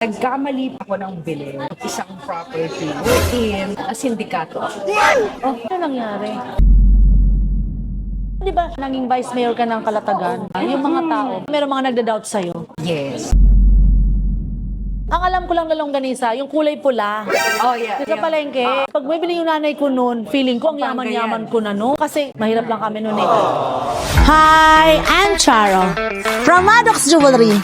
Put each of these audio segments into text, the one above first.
Nagkamali ako ng bili isang property in a sindikato. Oh, ano nangyari? Di ba, naging vice mayor ka ng Calatagan? Yung mga tao, meron mga nagda-doubt sa'yo. Yes. Ang alam ko lang na longganisa, yung kulay pula. Oh, yeah. Sa palengke, pag bibili yung nanay ko noon, feeling ko ang Pampanga yaman-yaman yan. ko na no. Kasi mahirap lang kami noon eh. Hi, I'm Charo from Maddox Jewelry,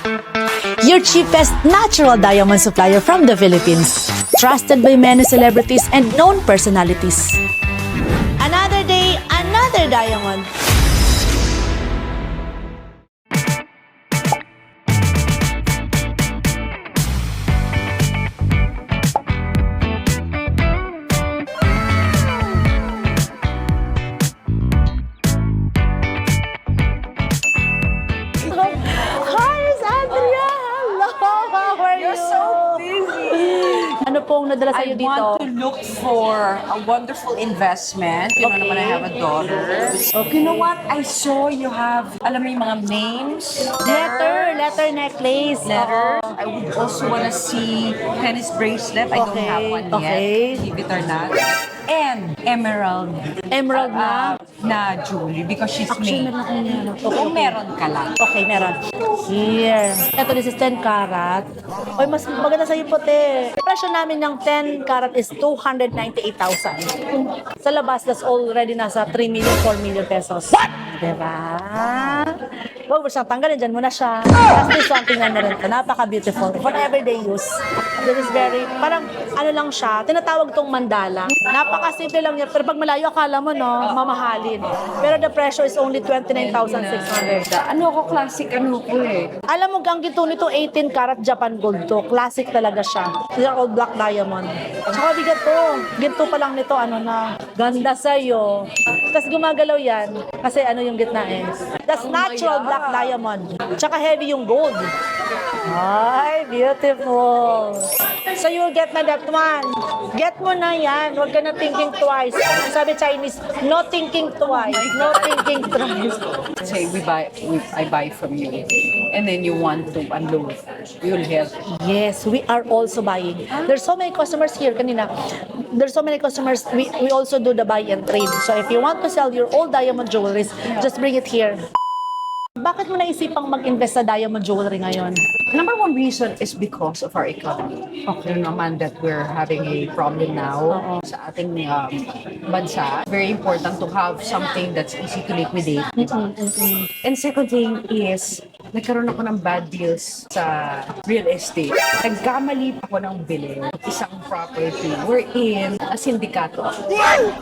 your cheapest natural diamond supplier from the Philippines. Trusted by many celebrities and known personalities. Another day, another diamond. Hi, Andrea! Hello! How are you? You're so busy. Ano pong nadala I sa'yo dito? want to look for a wonderful investment. You know naman I have a daughter. You know what? I saw you have, alam mo yung mga names? Letter necklace. Letters. Oo. I would also want to see tennis bracelet. I don't Okay, have one okay. yet. Believe it or not. And emerald. Emerald na? Na jewelry because she's Actually, made. meron akong yan. Okay, Kung okay. meron ka lang. Okay, meron. Here. Ito, this is 10 karat. Oy, mas maganda sa'yo puti. Presyo namin ng 10 karat is 298,000. Sa labas, that's already nasa 3 million, 4 million pesos. What? Diba? Huwag mo siyang tanggalin, dyan mo na siya. Tapos this one, tingnan mo rin ito. Napaka-beautiful. For everyday use. This is very, parang ano lang siya, tinatawag tong mandala. Napaka-simple lang niya. Pero pag malayo, akala mo, no, mamahalin. Pero the presyo is only 29,600. Ano ako, classic ano ko eh. Alam mo, ang ginto nito, 18 karat Japan gold to. Classic talaga siya. These are all black diamond. Tsaka bigat to. Ginto pa lang nito, ano na, ganda sa'yo. Tapos gumagalaw yan, kasi ano yung gitna eh. That's natural black diamond. Tsaka heavy yung gold. Ay, beautiful. So you get na that one. Get mo na yan. Huwag ka na thinking twice. Sabi Chinese, no thinking twice. No thinking twice. Say I buy from you, and then you want to unload, you'll help. Yes, we are also buying. There's so many customers here kanina. There's so many customers. We also do the buy and trade. So if you want to sell your old diamond jewelries, just bring it here. Bakit mo naisipang mag-invest sa diamond jewelry ngayon? Number one reason is because of our economy. Okay, naman that we're having a problem now sa ating bansa. Very important to have something that's easy to liquidate. Diba? And second thing is, nagkaroon ako ng bad deals sa real estate. Nagkamali ako ng bili isang property. We're in a sindikato.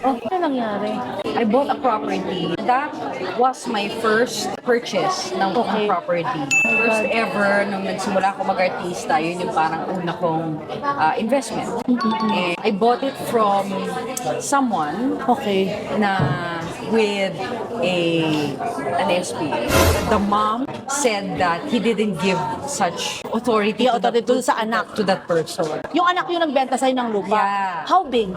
Oh, ano nangyari? I bought a property. That was my first purchase ng Okay. property. First ever, nung nagsimula ako mag-artista, yun yung parang una kong investment. And I bought it from someone Okay. na with an SP. The mom said that he didn't give such authority Yeah, to, authority dun sa anak. to that person. Yung anak yung nagbenta sa'yo ng lupa. Yeah. How big?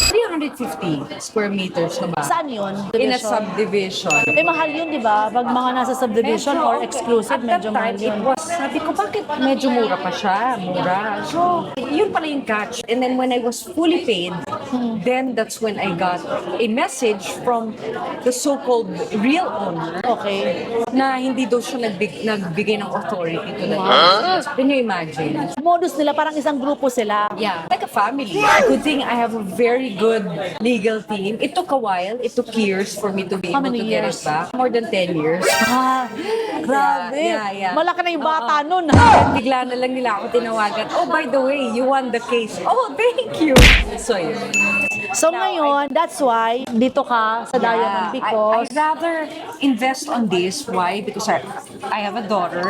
350 square meters na ba? Saan yun? In a Division? subdivision. Eh, mahal yun, di ba? Pag mga nasa subdivision or exclusive, at medyo that mahal time, yun. it was, sabi ko, bakit medyo mura pa siya? Mura. So, yun pala yung catch. And then when I was fully paid, then that's when I got a message from the so-called real owner Okay. na hindi daw siya nagbigay ng authority to that person. Can you imagine? Modus nila, parang isang grupo sila. Yeah, like a family. Good thing I have a very good legal team. It took a while. It took years for me to be How able many to get it years? back. More than 10 years. Ah, grabe. Yeah. Malaki na yung bata nun. And bigla na lang nila ako tinawagan, oh, by the way, you won the case. Oh, thank you. So, yun. So ngayon, that's why dito ka sa Diamond because I'd rather invest on this. Why? Because I have a daughter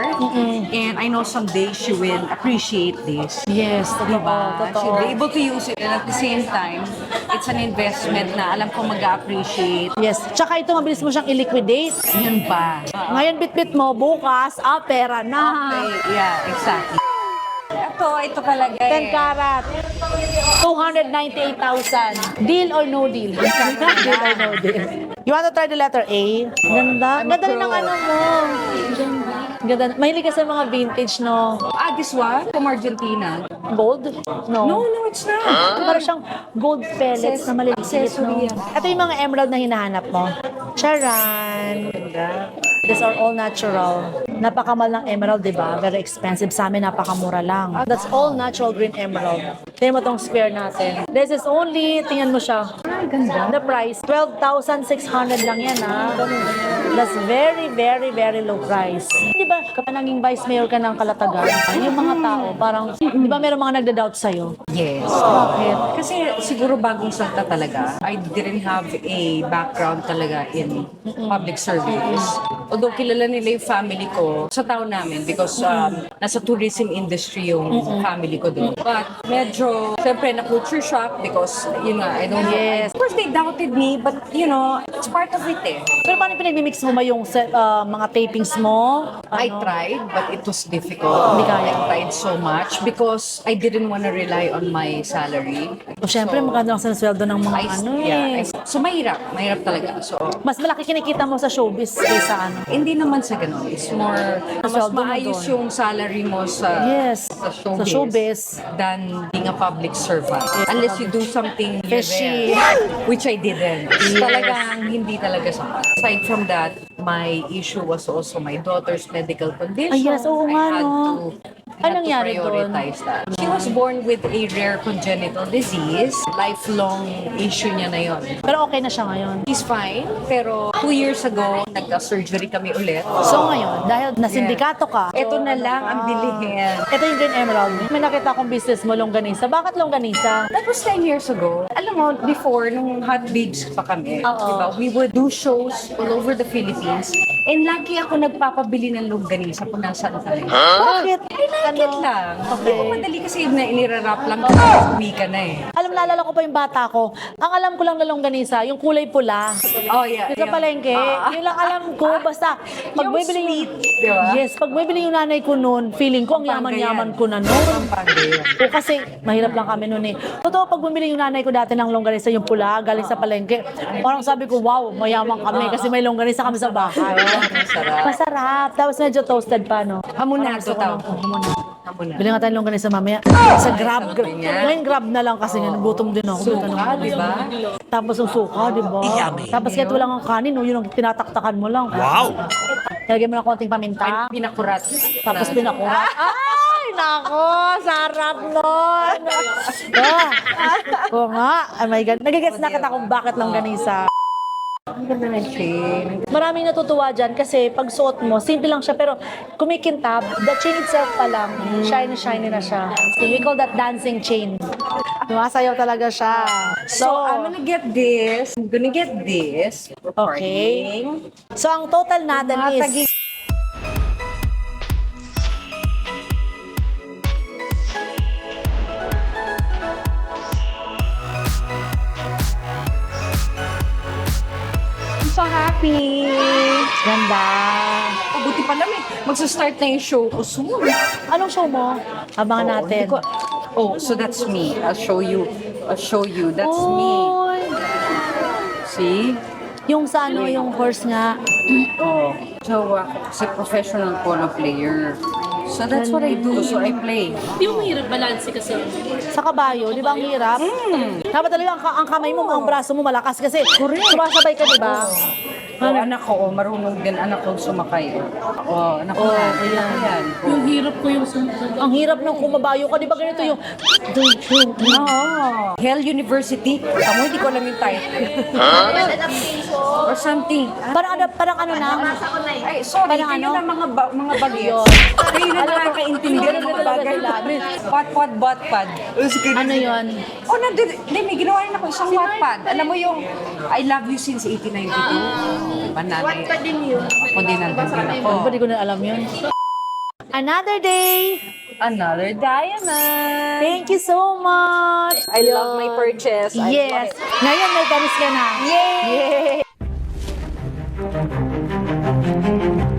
and I know someday she will appreciate this. yes, Diba? totoo, She'll be totoo. able to use it and at the same time, it's an investment na alam ko mag-appreciate. Yes. Tsaka ito, mabilis mo siyang i-liquidate. Yun pa. Ngayon, bit-bit mo, bukas, pera na. Okay, yeah, exactly. Ito palagay. 10 karat. 298,000. Deal or no deal? Deal or no deal? You want to try the letter A? Ganda. I'm a Ganda rin pro. ng ano mo. Ganda. Ganda. Mahilig ka sa mga vintage, no? This one from Argentina. Gold? No. No, it's not. Parang siyang gold pellets na maliliit, no? Accessory yan. Ito yung mga emerald na hinahanap mo. Charan! These are all natural. Napakamahal ng emerald, di ba? Very expensive. Sa amin, napakamura lang. That's all natural green emerald. Tingnan mo tong square natin. This is only, tingnan mo siya. Ganda. The price, 12,600 lang yan, ha? That's very, very, very low price. Di ba, kapag naging vice mayor ka ng Kalatagan, yung mga tao, parang, di ba meron mga nagda-doubt sa'yo? Yes. Bakit? Kasi siguro bagong salta talaga. I didn't have a background talaga in public service. Although kilala nila yung family ko sa town namin because nasa tourism industry yung family ko doon. But medyo, siyempre, na-culture shock because, yun nga, I don't know. Yes. Of course, they doubted me, but you know, it's part of it eh. Pero paano pinag-mix mo ba yung mga tapings mo? I Ano? tried, but it was difficult. Hindi kaya. I tried so much because I didn't want to rely on my salary. O syempre, maganda lang sa sweldo ng mga So mahirap talaga. So Mas malaki kinikita mo sa showbiz kaysa ano. hindi naman sa ganun. It's more, mas Sweldo mo maayos doon. yung salary mo sa, Yes, sa sa showbiz, showbiz. than being a public servant. Unless you do something Fishy. rebel, which I didn't. Talagang hindi talaga sapat. Aside from that, my issue was also my daughter's medical condition. Ay, yes, oo nga, I had no? to Anong nangyari doon? prioritize that. She was born with a rare congenital disease. Lifelong issue niya na yon. Pero okay na siya ngayon. She's fine, pero 2 years ago, nagka-surgery kami ulit. So ngayon, dahil nasindikato ka, Ito na lang ang bilihin. ito yung Green Emerald. May nakita akong business mo, longganisa. Bakit longganisa? That was 10 years ago. Alam mo, before, nung hot babes pa kami, Oo. diba, we would do shows all over the Philippines. And lagi ako nagpapabili ng longganisa kung nasaan tayo. Bakit? I like it lang. Okay. Hindi ko madali kasi nirarap lang kasi uwi ka na eh. Alam, naalala ko pa yung bata ko. Ang alam ko lang na longganisa, yung kulay pula. Oh, yeah. Yung sa palengke, yun lang alam ko. Basta, pag Yung bumibili sweet, di ba? Yes, pag bumibili yung nanay ko noon, feeling ko ang Pampanga yaman-yaman yan. ko na noon. Pampanga yan. O kasi, mahirap lang kami noon eh. Totoo, pag bumili yung nanay ko dati ng longganisa, yung pula, galing sa palengke, parang sabi ko, wow, mayaman kami kasi may longganisa kami sa bahay. Masarap. Masarap. Tapos medyo toasted pa, no? Hamonado Parang gusto ko tawag. ng- hamonado. Hamonado. Bili nga tayo longganisa mamaya. Sa Grab. sarap din yan. Ngayon Grab na lang kasi nga nagutom din ako. Suka, di ba? Tapos yung suka, di ba? Tapos kahit walang ang kanin, no, yun ang tinataktakan mo lang. Wow! Lagyan mo ng konting paminta. Pinakurat. Tapos pinakurat. Ay, nako! Sarap nun! Oo nga. Oh my God. Nagigets na kita kung bakit longganisa. Ang ganda ng chain. Maraming natutuwa dyan kasi pag suot mo, simple lang siya pero kumikintab, the chain itself pa lang, shiny na siya. We call that dancing chain. Sumasayaw talaga siya. So, I'm gonna get this. I'm gonna get this. Okay. So, ang total natin is... I'm so happy. Ganda. Buti pa naman. Magsa-start na yung show ko soon. Anong show mo? Abangan natin. Hindi ko- Oh, so that's me. I'll show you. That's me. Oy. See? Yung sa ano, yung horse nga. Oh. So, ako kasi professional polo player. So that's what I do. So I play. Di mo mahirap balance kasi. Sa kabayo, di ba ang hirap? Dapat talaga ang kamay mo, ang braso mo malakas kasi sumasabay ka, di ba? Oh, anak ko, marunong din anak ko sumakay. Oh, anak ko. Ayan. Yung hirap ko yung sunod. Ang hirap nung kumabayo ka, di ba ganito yung... Oh. Hell University. Tamo, hindi ko alam yung title. Or something. Parang ano na? Ay, sorry. Parang Kayo ano? na mga bagyo. Kayo na nakakaintindihan ng mga bagay. Wattpad. Ano yon? Oh, may ginawa rin ako isang Wattpad. Alam mo yung I love you since 1892. Diba, nanay? Wattpad din yun. Ako din nandun din ako. Ano ba, di ko na alam yun. Another day! Another diamond. Thank you so much! I love my purchase. I love Yes! it. Ngayon, may damis ka na. Yay! Yay!